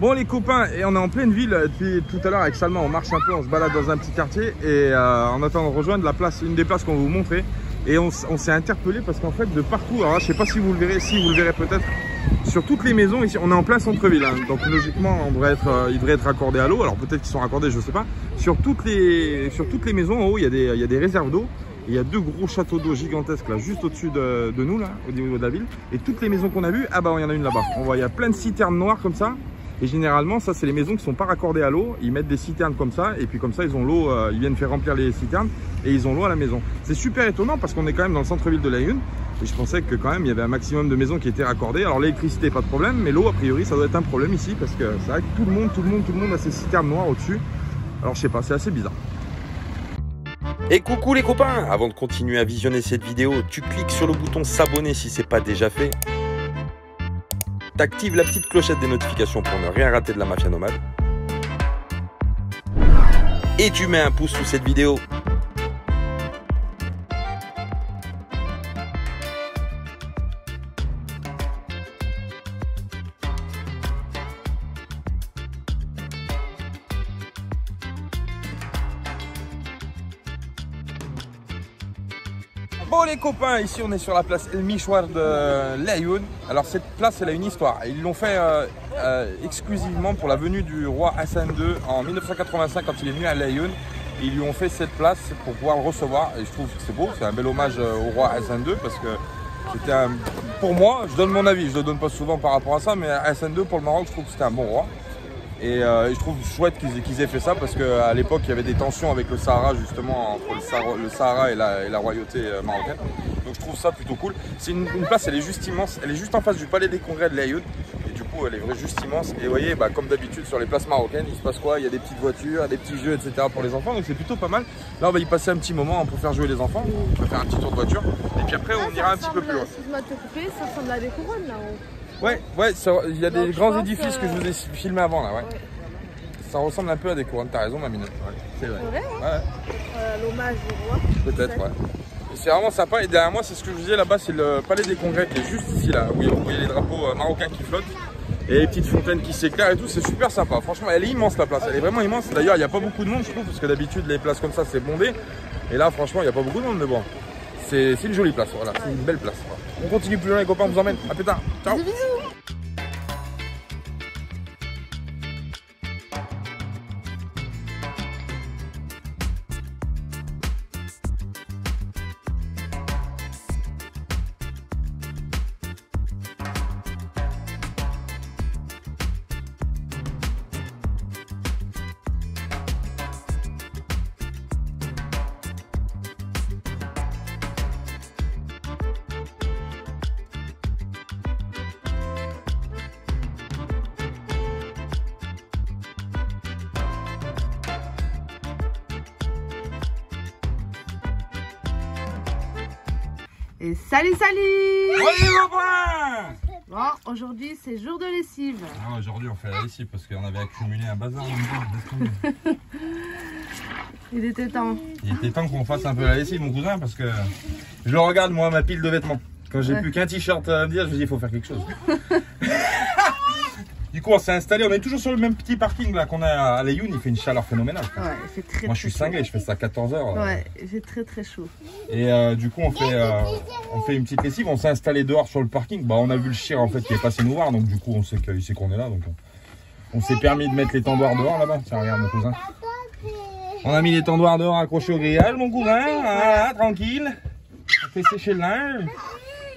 Bon les copains, et on est en pleine ville depuis tout à l'heure avec Salma, on marche un peu, on se balade dans un petit quartier et on attend de rejoindre la place, une des places qu'on va vous montrer. Et on s'est interpellé parce qu'en fait de partout, alors là, je sais pas si vous le verrez, si vous le verrez peut-être, sur toutes les maisons ici, on est en plein centre-ville, hein, donc logiquement il devrait être raccordé à l'eau, alors peut-être qu'ils sont raccordés, je sais pas. Sur toutes les maisons en haut, il y a des réserves d'eau. Il y a deux gros châteaux d'eau gigantesques là, juste au-dessus de nous, là, au niveau de la ville. Et toutes les maisons qu'on a vues, ah bah il y en a une là-bas. On voit, il y a plein de citernes noires comme ça. Et généralement, ça, c'est les maisons qui sont pas raccordées à l'eau. Ils mettent des citernes comme ça. Et puis comme ça, ils ont l'eau, ils viennent faire remplir les citernes. Et ils ont l'eau à la maison. C'est super étonnant parce qu'on est quand même dans le centre-ville de Laayoune. Et je pensais que quand même, il y avait un maximum de maisons qui étaient raccordées. Alors l'électricité, pas de problème. Mais l'eau, a priori, ça doit être un problème ici. Parce que c'est vrai que tout le monde a ces citernes noires au-dessus. Alors je sais pas, c'est assez bizarre. Et coucou les copains, avant de continuer à visionner cette vidéo, tu cliques sur le bouton s'abonner si c'est pas déjà fait. T'actives la petite clochette des notifications pour ne rien rater de la mafia nomade. Et tu mets un pouce sous cette vidéo. Bon les copains, ici on est sur la place El Michoir de Laayoune. Alors cette place elle a une histoire. Ils l'ont fait exclusivement pour la venue du roi Hassan II en 1985 quand il est venu à Laayoune. Ils lui ont fait cette place pour pouvoir le recevoir et je trouve que c'est beau, c'est un bel hommage au roi Hassan II parce que c'était pour moi, je donne mon avis, je ne le donne pas souvent par rapport à ça, mais Hassan II pour le Maroc je trouve que c'était un bon roi. Et je trouve chouette qu'ils aient fait ça parce qu'à l'époque il y avait des tensions avec le Sahara justement entre le Sahara et la royauté marocaine. Donc je trouve ça plutôt cool. C'est une place, elle est juste immense, elle est juste en face du palais des congrès de Laayoune. Et du coup elle est juste immense. Et vous voyez, bah, comme d'habitude sur les places marocaines, il se passe quoi? Il y a des petites voitures, des petits jeux, etc. pour les enfants. Donc c'est plutôt pas mal. Là on va y passer un petit moment pour faire jouer les enfants. On va faire un petit tour de voiture. Et puis après on ira un petit peu plus loin. Excuse-moi de te couper, ça ressemble à des couronnes là-haut. Ouais, il y a des grands édifices que je vous ai filmés avant là, ouais. Ça ressemble un peu à des couronnes, t'as raison ma minute. Ouais, c'est vrai. Ouais. L'hommage au roi. Peut-être, ouais. C'est vraiment sympa et derrière moi c'est ce que je vous disais là-bas, c'est le palais des congrès qui est juste ici là, où il y a les drapeaux marocains qui flottent. Et les petites fontaines qui s'éclairent et tout, c'est super sympa. Franchement, elle est immense la place, elle est vraiment immense. D'ailleurs, il n'y a pas beaucoup de monde je trouve, parce que d'habitude les places comme ça c'est bondé. Et là franchement, il n'y a pas beaucoup de monde, mais bon. C'est une jolie place, voilà, c'est une belle place. Voilà. On continue plus loin les copains, on vous emmène. À plus tard. Ciao. Bisous. Et salut Bon, aujourd'hui c'est jour de lessive. Ah, aujourd'hui on fait la lessive parce qu'on avait accumulé un bazar. Il était temps. Il était temps qu'on fasse un peu la lessive mon cousin parce que je regarde moi ma pile de vêtements. Quand j'ai plus qu'un t-shirt à me dire, je me dis il faut faire quelque chose. Du coup on s'est installé, on est toujours sur le même petit parking là qu'on a à Laayoune, il fait une chaleur phénoménale. Ouais, il fait très moi je suis cinglé, je fais ça à 14 h. Ouais, il fait très chaud. Et du coup on fait une petite lessive, on s'est installé dehors sur le parking. Bah on a vu le chien en fait qui est passé nous voir, donc du coup on sait qu'il sait qu'on est là. Donc on s'est permis de mettre les tendoirs dehors là-bas. Tiens regarde mon cousin. On a mis les tendoirs dehors accrochés au grillage mon cousin, voilà, tranquille. On fait sécher le linge.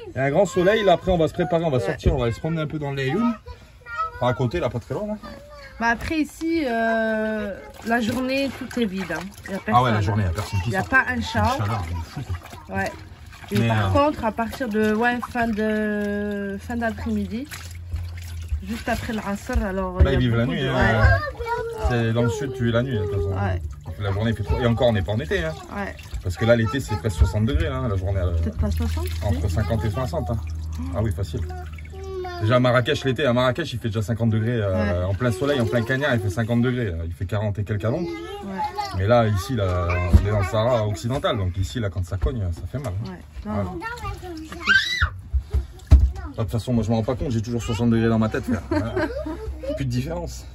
Il y a un grand soleil, là après on va se préparer, on va sortir, on va aller se promener un peu dans le Laayoune. À côté, là, pas très loin. Là. Bah après, ici, la journée, tout est vide. Hein. Y a personne, ah ouais, la journée, il n'y a personne qui sort. Il n'y a pas un chat. Ouais. Et mais par contre, à partir de fin d'après-midi, juste après le Asr, alors. Là, ils vivent la nuit. Hein. C'est dans le sud, tu vis la nuit. De toute façon. Ouais. La journée fait trop. Et encore, on n'est pas en été. Hein. Ouais. Parce que là, l'été, c'est presque 60 degrés. Hein, la journée. Peut-être pas 60. Entre 50 et 60. Hein. Ah oui, facile. Déjà à Marrakech l'été, à Marrakech il fait déjà 50 degrés en plein soleil, en plein cagnard il fait 50 degrés, il fait 40 et quelques à l'ombre. Ouais. Mais là ici là, on est dans le Sahara occidental, donc ici là quand ça cogne ça fait mal. Ouais. Voilà. De toute façon moi je me rends pas compte, j'ai toujours 60 degrés dans ma tête frère. Voilà. plus de différence.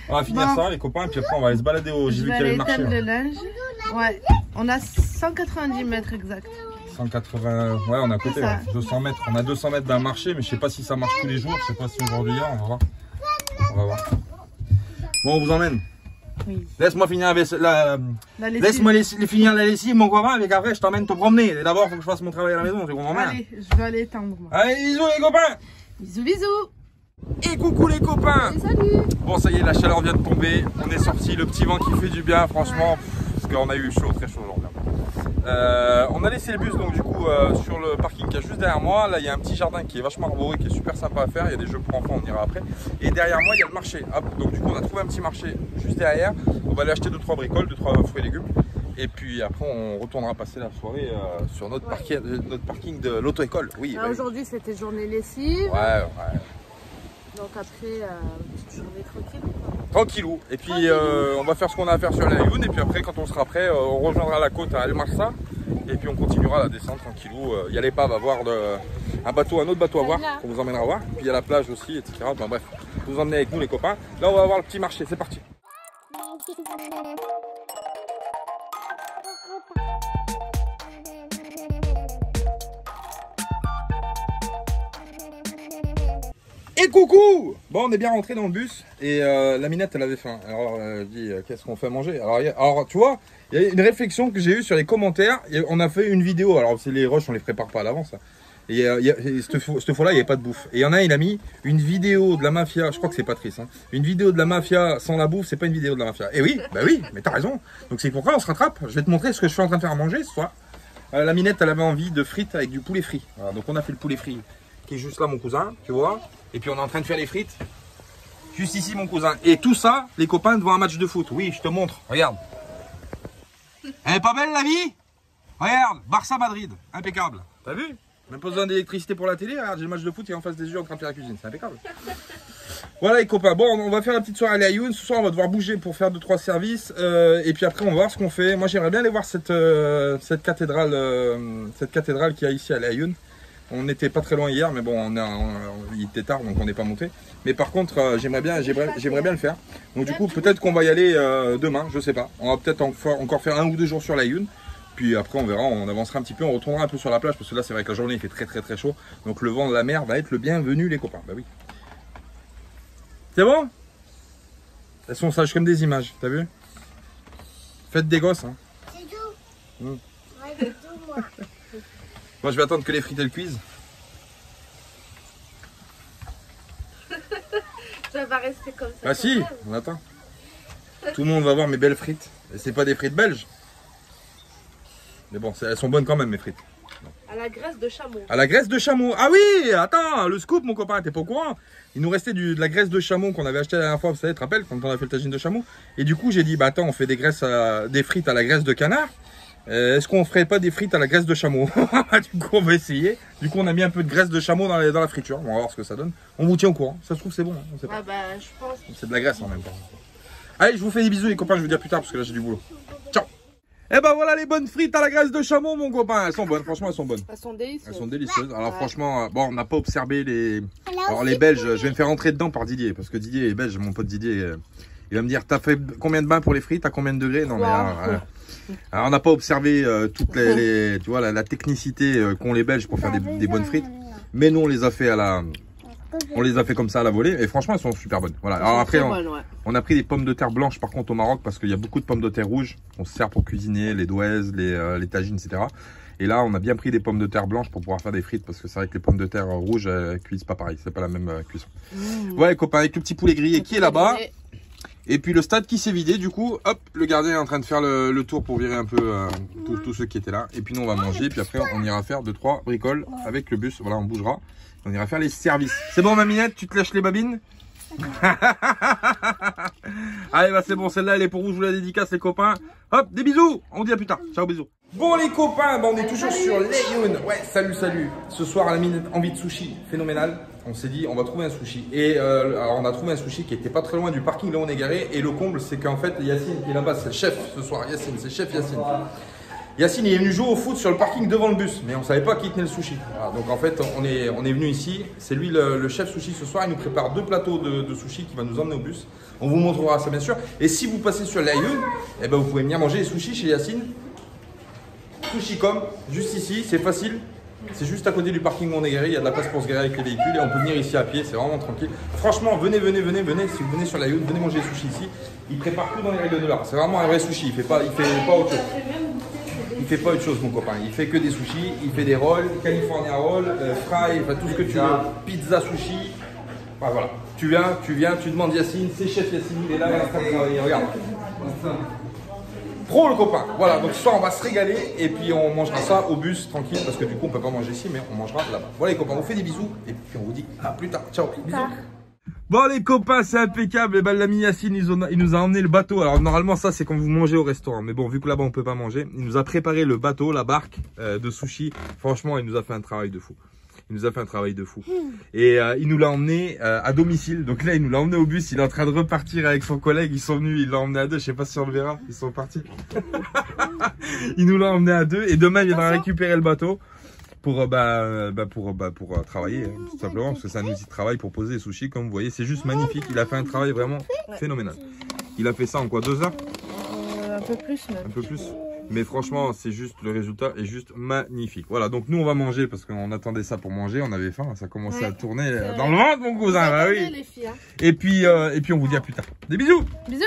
On va finir ça les copains, et puis après on va aller se balader au... J'ai vu qu'il y avait le marché. Le linge. Ouais, on a 190 mètres exact. 180, ouais on est à côté, ouais. 200 mètres. On a 200 mètres d'un marché, mais je sais pas si ça marche tous les jours. Je sais pas si aujourd'hui, on va voir. On va voir. Bon, on vous emmène. Oui. Laisse-moi finir avec laisse-moi finir la lessive, mon copain, avec après je t'emmène te promener. D'abord, il faut que je fasse mon travail à la maison, tu comprends bien. Allez, je vais aller étendre moi. Allez, bisous les copains. Bisous, bisous. Et coucou les copains. Et salut. Bon, ça y est, la chaleur vient de tomber. On est sorti, le petit vent qui fait du bien, franchement, parce qu'on a eu chaud, très chaud aujourd'hui. On a laissé le bus donc du coup sur le parking qui est juste derrière moi. Là il y a un petit jardin qui est vachement arboré, qui est super sympa à faire. Il y a des jeux pour enfants, on ira après. Et derrière moi il y a le marché. Hop, donc du coup on a trouvé un petit marché juste derrière. On va aller acheter 2-3 bricoles, 2-3 fruits et légumes. Et puis après on retournera passer la soirée sur notre parking de l'auto-école. Oui. Aujourd'hui c'était journée lessive. Ouais. Donc après, petite journée tranquille. Tranquillou. Et puis on va faire ce qu'on a à faire sur la Lune. Et puis après, quand on sera prêt, on rejoindra la côte à El Marsa. Et puis on continuera la descente tranquillou. Il y a l'épave à voir, un autre bateau à voir, qu'on vous emmènera voir. Puis il y a la plage aussi, etc. Enfin, bref, vous emmenez avec nous les copains. Là, on va voir le petit marché. C'est parti. Et coucou! Bon, on est bien rentré dans le bus et la minette elle avait faim. Alors elle dit qu'est-ce qu'on fait manger? Alors tu vois, il y a une réflexion que j'ai eue sur les commentaires. On a fait une vidéo, alors c'est les rushs, on les prépare pas à l'avance. Et cette fois-là, il n'y avait pas de bouffe. Et il y en a, il a mis une vidéo de la mafia, je crois que c'est Patrice, hein, une vidéo de la mafia sans la bouffe, c'est pas une vidéo de la mafia. Et oui, bah oui, mais t'as raison. Donc c'est pourquoi on se rattrape. Je vais te montrer ce que je suis en train de faire à manger ce soir. La minette, elle avait envie de frites avec du poulet frit. Voilà, donc on a fait le poulet frit qui est juste là, mon cousin, tu vois. Et puis on est en train de faire les frites. Juste ici, mon cousin. Et tout ça, les copains, devant un match de foot. Oui, je te montre. Regarde. Elle est pas belle, la vie? Regarde, Barça Madrid. Impeccable. T'as vu? Même pas besoin d'électricité pour la télé. Regarde, j'ai le match de foot et en face des yeux en train de faire la cuisine. C'est impeccable. Voilà, les copains. Bon, on va faire la petite soirée à El Aaiún. Ce soir, on va devoir bouger pour faire 2-3 services. Et puis après, on va voir ce qu'on fait. Moi, j'aimerais bien aller voir cette cathédrale qu'il y a ici à El Aaiún. On n'était pas très loin hier, mais bon, il était tard, donc on n'est pas monté. Mais par contre, j'aimerais bien le faire. Donc du coup, peut-être qu'on va y aller demain, je sais pas. On va peut-être encore faire 1 ou 2 jours sur la Lune. Puis après, on verra, on avancera un petit peu, on retournera un peu sur la plage, parce que là, c'est vrai que la journée, il fait très chaud. Donc le vent de la mer va être le bienvenu, les copains. Bah oui. C'est bon? Elles sont sages comme des images, t'as vu? Faites des gosses, hein. C'est tout. Ouais, c'est tout, moi. Moi, je vais attendre que les frites elles cuisent. Ça va rester comme ça. Ah si, on attend. Tout le monde va voir mes belles frites. Et c'est pas des frites belges. Mais bon, elles sont bonnes quand même, mes frites. À la graisse de chameau. À la graisse de chameau. Ah oui, attends, le scoop, mon copain, t'es pas au courant? Il nous restait de la graisse de chameau qu'on avait acheté la dernière fois, vous savez, tu te rappelles, quand on a fait le tagine de chameau. Et du coup, j'ai dit, bah attends, on fait des frites à la graisse de canard. Est-ce qu'on ferait pas des frites à la graisse de chameau? Du coup, on va essayer. Du coup, on a mis un peu de graisse de chameau dans la friture. On va voir ce que ça donne. On vous tient au courant. Ça se trouve, c'est bon. Hein, on sait pas. Ah bah, je pense. C'est de la graisse en même temps. Allez, je vous fais des bisous, les copains. Je vous dis à plus tard parce que là, j'ai du boulot. Ciao. Et ben voilà les bonnes frites à la graisse de chameau, mon copain. Elles sont bonnes. Franchement, elles sont bonnes. Elles sont délicieuses. Elles sont délicieuses. Alors, franchement, bon, on n'a pas observé les. Alors, les Belges, je vais me faire rentrer dedans par Didier parce que Didier est belge. Mon pote Didier, il va me dire, t'as fait combien de bains pour les frites? À combien de degrés? Non, mais. Alors, on n'a pas observé toute tu vois, la technicité qu'ont les Belges pour faire des bonnes frites. Mais nous, on les a fait comme ça à la volée. Et franchement, elles sont super bonnes. Voilà. Alors après, on a pris des pommes de terre blanches par contre au Maroc parce qu'il y a beaucoup de pommes de terre rouges. On se sert pour cuisiner les douaises, les tagines, etc. Et là, on a bien pris des pommes de terre blanches pour pouvoir faire des frites parce que c'est vrai que les pommes de terre rouges cuisent pas pareil. C'est pas la même cuisson. Voilà, les copains, avec le petit poulet grillé qui est là-bas. Et puis le stade qui s'est vidé, du coup, hop, le gardien est en train de faire le tour pour virer un peu tous ceux qui étaient là. Et puis nous, on va manger, puis après, on ira faire 2-3 bricoles avec le bus. Voilà, on bougera. On ira faire les services. C'est bon, ma minette, tu te lâches les babines? Allez, bah c'est bon, celle-là, elle est pour vous, je vous la dédicace, les copains. Hop, des bisous, on dit à plus tard. Ciao, bisous. Bon, les copains, bah, on est toujours sur El Aaiún. Ouais, salut. Ce soir, la minette, envie de sushi, phénoménal. On s'est dit, on va trouver un sushi. Et alors, on a trouvé un sushi qui était pas très loin du parking là où on est garé. Et le comble, c'est qu'en fait, Yacine qui est là-bas, c'est le chef ce soir. Yacine, c'est chef Yacine. Yacine il est venu jouer au foot sur le parking devant le bus, mais on ne savait pas qui tenait le sushi. Voilà, donc en fait, on est venu ici. C'est lui le chef sushi ce soir. Il nous prépare 2 plateaux de sushi qui va nous emmener au bus. On vous montrera ça bien sûr. Et si vous passez sur l'Aïoun, eh ben, vous pouvez venir manger les sushis chez Yacine. Sushi.com, juste ici, c'est facile. C'est juste à côté du parking où on est garé. Il y a de la place pour se garer avec les véhicules et on peut venir ici à pied. C'est vraiment tranquille. Franchement, venez. Si vous venez sur l'Aïoun, venez manger les sushis ici. Il prépare tout dans les règles de l'art. C'est vraiment un vrai sushi. Il fait pas autre chose. Il fait pas autre chose, mon copain. Il fait que des sushis, il fait des rolls, California roll, fry, enfin tout ce que tu veux. Pizza, sushi. Enfin, voilà. Tu viens, tu demandes Yacine, c'est chef Yacine, il est là, il est en train de travailler. Regarde. Pro le copain. Voilà, donc ce soir on va se régaler et puis on mangera ça au bus tranquille parce que du coup on peut pas manger ici, mais on mangera là-bas. Voilà les copains, on vous fait des bisous et puis on vous dit à plus tard. Ciao. Bisous. Bon les copains, c'est impeccable. Et ben l'ami Yacine, il nous a emmené le bateau. Alors normalement ça c'est quand vous mangez au restaurant, mais bon vu que là-bas on peut pas manger, il nous a préparé le bateau, la barque de sushi. Franchement il nous a fait un travail de fou. Et il nous l'a emmené à domicile. Donc là il nous l'a emmené au bus. Il est en train de repartir avec son collègue. Ils sont venus, il l'a emmené à 2. Je sais pas si on le verra. Ils sont partis. Il nous l'a emmené à 2 et demain il viendra récupérer le bateau pour travailler tout simplement parce que c'est un outil de travail pour poser les sushis comme vous voyez. C'est juste magnifique. Il a fait un travail vraiment phénoménal. Il a fait ça en quoi, 2 heures? Un peu plus même. Un peu plus. Mais franchement, c'est juste, le résultat est juste magnifique. Voilà, donc nous on va manger parce qu'on attendait ça pour manger, on avait faim, ça commençait à tourner dans le ventre mon cousin. Bah oui. Les filles, hein. Et puis on vous dit à plus tard. Des bisous. Bisous.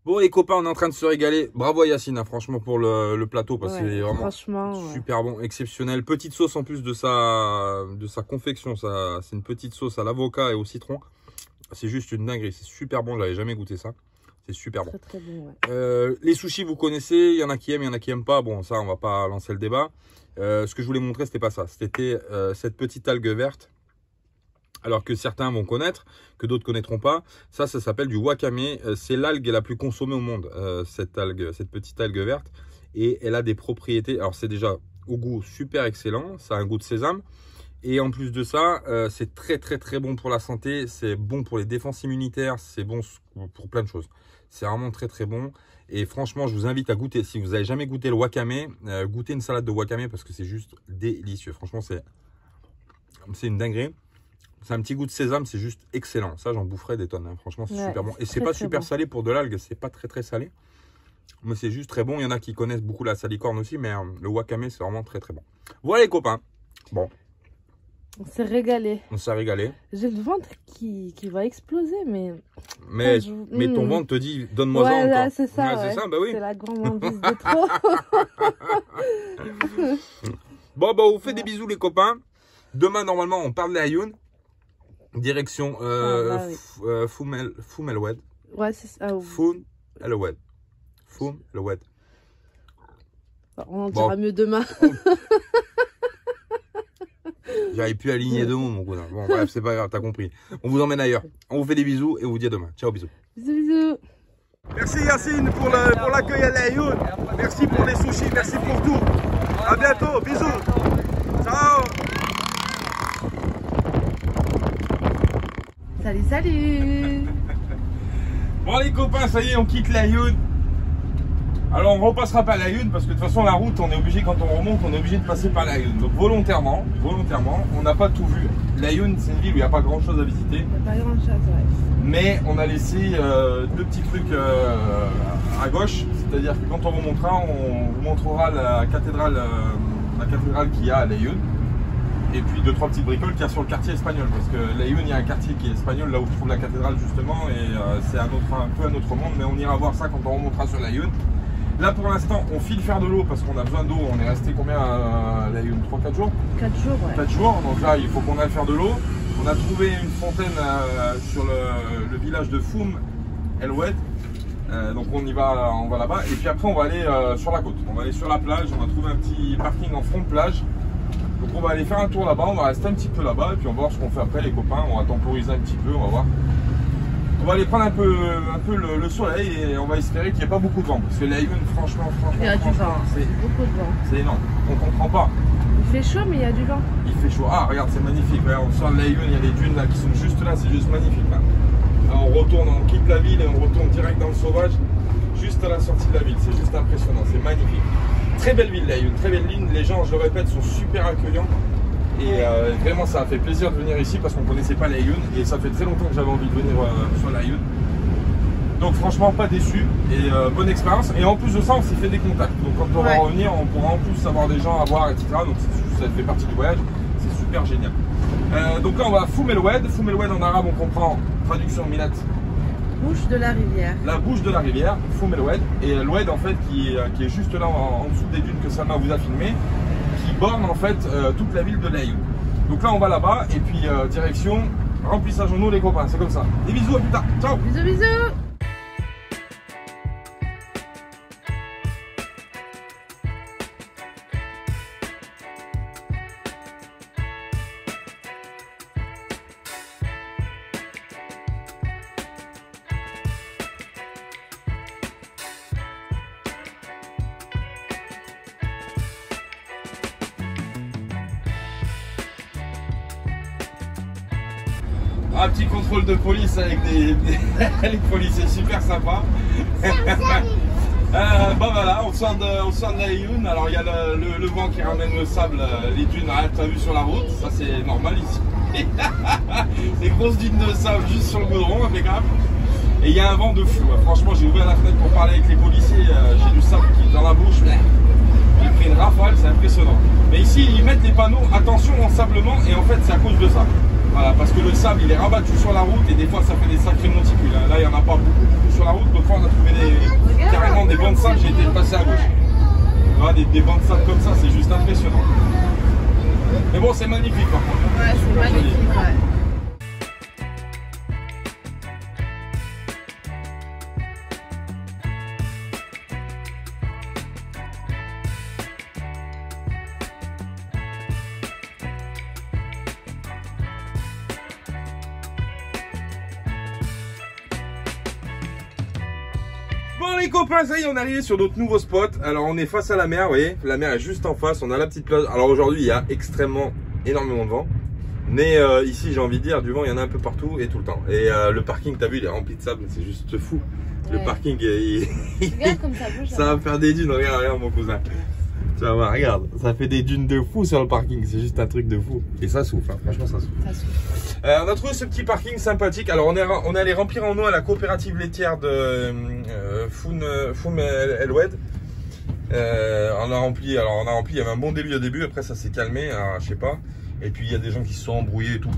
Bon les copains, on est en train de se régaler. Bravo à Yacine, hein, franchement pour le plateau parce que c'est vraiment super bon, exceptionnel. Petite sauce en plus de sa confection, ça c'est une petite sauce à l'avocat et au citron. C'est juste une dinguerie, c'est super bon, j'avais jamais goûté ça. C'est super bon. Très bon, ouais. Les sushis vous connaissez, il y en a qui aiment, il y en a qui aiment pas. Bon ça on va pas lancer le débat. Ce que je voulais montrer c'était pas ça, c'était cette petite algue verte. Alors que certains vont connaître, que d'autres connaîtront pas. Ça s'appelle du wakame. C'est l'algue la plus consommée au monde, cette petite algue verte. Et elle a des propriétés. Alors c'est déjà au goût super excellent. Ça a un goût de sésame. Et en plus de ça, c'est très bon pour la santé. C'est bon pour les défenses immunitaires. C'est bon pour plein de choses. C'est vraiment très bon. Et franchement, je vous invite à goûter. Si vous n'avez jamais goûté le wakame, goûtez une salade de wakame parce que c'est juste délicieux. Franchement, c'est une dinguerie. C'est un petit goût de sésame, c'est juste excellent. Ça, j'en boufferais des tonnes. Hein. Franchement, c'est super bon. Et c'est pas super salé pour de l'algue. C'est pas très salé. Mais c'est juste très bon. Il y en a qui connaissent beaucoup la salicorne aussi. Mais le wakame, c'est vraiment très bon. Voilà les copains. Bon. On s'est régalé. J'ai le ventre qui va exploser. Mais ton ventre te dit, donne-moi ça encore. C'est ça. C'est ça, bah oui. C'est la gourmandise de trop. Bon, on vous fait des bisous les copains. Demain, normalement, on parle de l'Aïoun. Direction Foum El Oued. Ouais, c'est ça. Foum El Oued. On en dira mieux demain. J'arrive plus à aligner 2 mots, mon cousin. Bon, bref, c'est pas grave, t'as compris. On vous emmène ailleurs. On vous fait des bisous et on vous dit à demain. Ciao, bisous. Bisous. Merci Yacine pour l'accueil à l'Aïoun. Merci pour les sushis, merci pour tout. À bientôt, bisous. Ciao. Salut. Bon les copains, ça y est, on quitte l'Aïoun. Alors on repassera pas l'Aïoun parce que de toute façon la route, on est obligé, quand on remonte, on est obligé de passer par l'Aïoun. Donc volontairement, on n'a pas tout vu. L'Aïoun, c'est une ville où il n'y a pas grand chose à visiter. Il n'y a pas grand chose, ouais. Mais on a laissé 2 petits trucs à gauche. C'est-à-dire que quand on remontera, on vous montrera la cathédrale qu'il y a à l'Aïoun. Et puis 2-3 petites bricoles qu'il y a sur le quartier espagnol. Parce que l'Aïoun, il y a un quartier qui est espagnol, là où se trouve la cathédrale justement. Et c'est un peu un autre monde. Mais on ira voir ça quand on remontera sur l'Aïoun. Là pour l'instant, on file faire de l'eau parce qu'on a besoin d'eau. On est resté combien à l'Aïoun, 3-4 jours 4 jours, ouais. 4 jours. Donc là, il faut qu'on aille faire de l'eau. On a trouvé une fontaine sur le village de Foum El Oued. Donc on va là-bas. Et puis après, on va aller sur la côte. On va aller sur la plage. On va trouver un petit parking en front de plage. Donc on va aller faire un tour là-bas, on va rester un petit peu là-bas et puis on va voir ce qu'on fait après les copains. On va temporiser un petit peu, on va voir. On va aller prendre un peu le soleil et on va espérer qu'il n'y ait pas beaucoup de vent. Parce que l'Aïun, franchement, il y a du vent, c'est beaucoup de vent. C'est énorme, on ne comprend pas. Il fait chaud mais il y a du vent. Il fait chaud. Ah regarde, c'est magnifique. Regarde, on sort de l'Aïun, il y a les dunes là qui sont juste là, c'est juste magnifique là. Là, on retourne, on quitte la ville et on retourne direct dans le sauvage, juste à la sortie de la ville. C'est juste impressionnant, c'est magnifique. Très belle ville l'Aïun, très belle ligne. Les gens, je le répète, sont super accueillants. Et vraiment ça a fait plaisir de venir ici parce qu'on ne connaissait pas l'Aïun et ça fait très longtemps que j'avais envie de venir sur l'Aïun. Donc franchement pas déçu et bonne expérience. Et en plus de ça on s'est fait des contacts. Donc quand on va revenir on pourra en plus avoir des gens à voir, etc. Donc ça fait partie du voyage, c'est super génial. Donc là on va à Foum El Oued. Foum El Oued en arabe on comprend, traduction Minat. Bouche de la rivière. La bouche de la rivière, Foum El Oued. Et l'Oued en fait qui est juste là en dessous des dunes que Salma vous a filmé, qui borne en fait toute la ville de l'Aïun. Donc là on va là-bas et puis direction remplissage en eau les copains, c'est comme ça. Des bisous, à plus tard, ciao. Bisous bisous. Un petit contrôle de police avec les policiers super sympas. Bah voilà, on sort de l'Aïun. Alors il y a le vent qui ramène le sable, les dunes, tu as vu sur la route, ça c'est normal ici. Des grosses dunes de sable juste sur le goudron, impeccable. Et il y a un vent de fou. Franchement, j'ai ouvert la fenêtre pour parler avec les policiers, j'ai du sable qui est dans la bouche. J'ai pris une rafale, c'est impressionnant. Mais ici, ils mettent les panneaux, attention ensablement, et en fait c'est à cause de ça. Voilà, parce que le sable il est rabattu sur la route et des fois ça fait des sacrés monticules. Là il n'y en a pas beaucoup sur la route, donc fois on a trouvé carrément des bancs de sable, j'ai été passé à gauche. Voilà, des bancs de sable comme ça, c'est juste impressionnant. Mais bon, c'est magnifique par contre. Ouais, c'est magnifique, ouais. Bon les copains, ça y est, on est arrivé sur notre nouveau spot. Alors on est face à la mer, vous voyez, la mer est juste en face, on a la petite plage. Alors aujourd'hui il y a énormément de vent. Mais ici j'ai envie de dire, du vent il y en a un peu partout et tout le temps. Et le parking, t'as vu, il est rempli de sable, c'est juste fou. Ouais. Le parking, regarde comme ça bouge. Ça va faire des dunes, regarde mon cousin. Tu vas voir, regarde, ça fait des dunes de fou sur le parking, c'est juste un truc de fou. Et ça souffle, hein, franchement ça souffle. Ça souffle. On a trouvé ce petit parking sympathique. Alors on est allé remplir en eau à la coopérative laitière de Foum El Oued. On a rempli, il y avait un bon début au début, après ça s'est calmé, je sais pas. Et puis il y a des gens qui se sont embrouillés et tout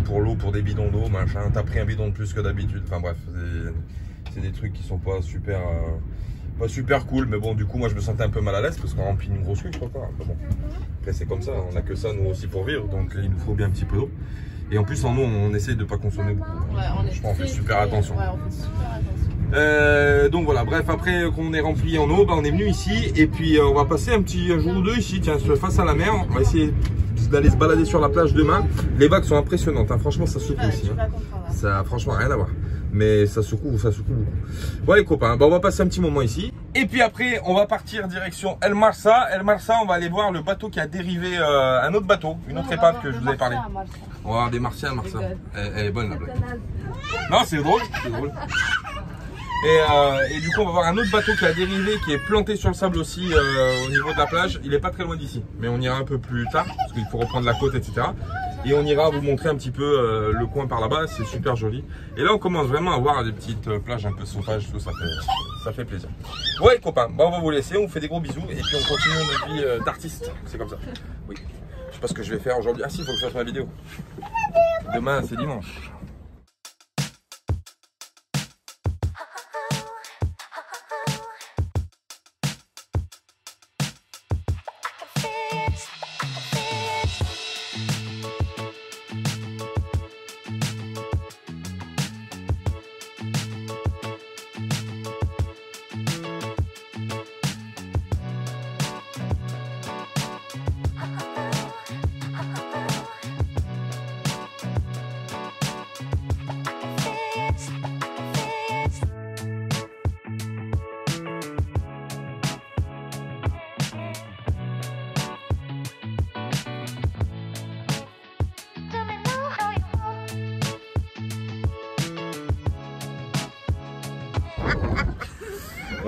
pour l'eau, pour des bidons d'eau, machin. T'as pris un bidon de plus que d'habitude, enfin bref, c'est des trucs qui sont pas super cool, mais bon, du coup moi je me sentais un peu mal à l'aise parce qu'on remplit une grosse queue, je crois pas. Mais bon, après c'est comme ça, on a que ça nous aussi pour vivre, donc il nous faut bien un petit peu d'eau. Et en plus en eau on essaye de pas consommer beaucoup. Ouais, je crois qu'on fait super attention. Ouais, on fait super attention. Donc voilà, bref, après qu'on est rempli en eau, bah, on est venu ici et puis on va passer un jour ou deux ici, tiens, face à la mer. On va essayer d'aller se balader sur la plage demain. Les vagues sont impressionnantes, hein. Franchement ça secoue ici. Hein. Ça a franchement rien à voir. Mais ça secoue beaucoup. Bon les copains, bah, on va passer un petit moment ici. Et puis après, on va partir direction El Marsa. El Marsa, on va aller voir le bateau qui a dérivé, un autre bateau, une autre épave que je vous avais parlé. On va voir des Martiens à Marsa. Elle est bonne la blague. Non, c'est drôle, c'est drôle. Et du coup, on va voir un autre bateau qui a dérivé, qui est planté sur le sable aussi au niveau de la plage. Il est pas très loin d'ici, mais on ira un peu plus tard parce qu'il faut reprendre la côte, etc. Et on ira vous montrer un petit peu le coin par là-bas, c'est super joli. Et là, on commence vraiment à voir des petites plages un peu sauvages, tout ça fait plaisir. Ouais, copains, bah, on va vous laisser, on vous fait des gros bisous et puis on continue notre vie d'artiste. C'est comme ça. Oui. Je sais pas ce que je vais faire aujourd'hui. Ah si, il faut que je fasse ma vidéo. Demain, c'est dimanche.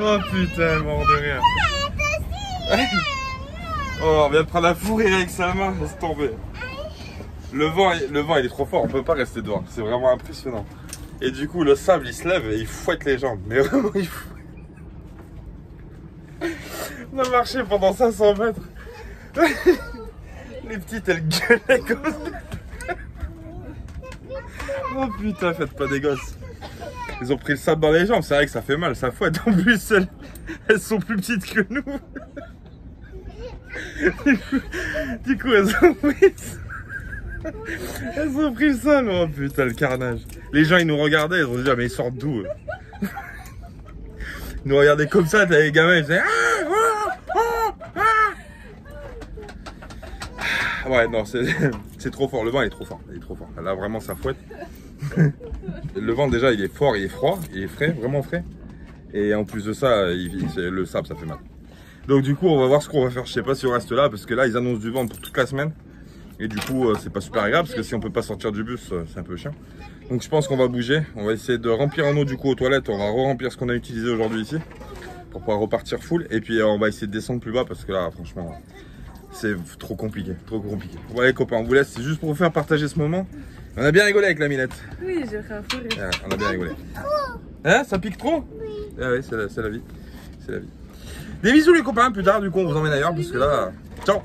Oh putain, mort de rire. Oh, on vient de prendre un fou rire avec Salma, laisse tomber. Le vent il est trop fort, on peut pas rester dehors, c'est vraiment impressionnant. Et du coup le sable il se lève et il fouette les jambes, mais vraiment il fouette. On a marché pendant 500 mètres. Les petites elles gueulaient comme ça. Oh putain, faites pas des gosses. Ils ont pris le sable dans les jambes, c'est vrai que ça fait mal, ça fouette. En plus elles sont plus petites que nous. Du coup elles ont pris le sol. Oh putain, le carnage. Les gens ils nous regardaient, ils ont dit ah, mais ils sortent d'où? Ils nous regardaient comme ça, t'as les gamins, ils faisaient ouais non, c'est trop fort, le vent il est trop fort, là vraiment ça fouette. Le vent déjà il est fort, il est froid, il est frais, vraiment frais. Et en plus de ça, le sable ça fait mal. Donc du coup on va voir ce qu'on va faire, je sais pas si on reste là parce que là ils annoncent du vent pour toute la semaine. Et du coup c'est pas super agréable parce que si on peut pas sortir du bus c'est un peu chiant. Donc je pense qu'on va bouger, on va essayer de remplir en eau du coup aux toilettes, on va re-remplir ce qu'on a utilisé aujourd'hui ici pour pouvoir repartir full. Et puis on va essayer de descendre plus bas parce que là franchement c'est trop compliqué, Bon allez copains, on vous laisse, c'est juste pour vous faire partager ce moment. On a bien rigolé avec la Minette. Oui, j'ai fait un fou rire. Ouais, on a bien rigolé. Hein, ça pique trop? Oui. Ah oui, c'est la vie, c'est la vie. Des bisous les copains, plus tard du coup on vous emmène ailleurs parce que là, ciao.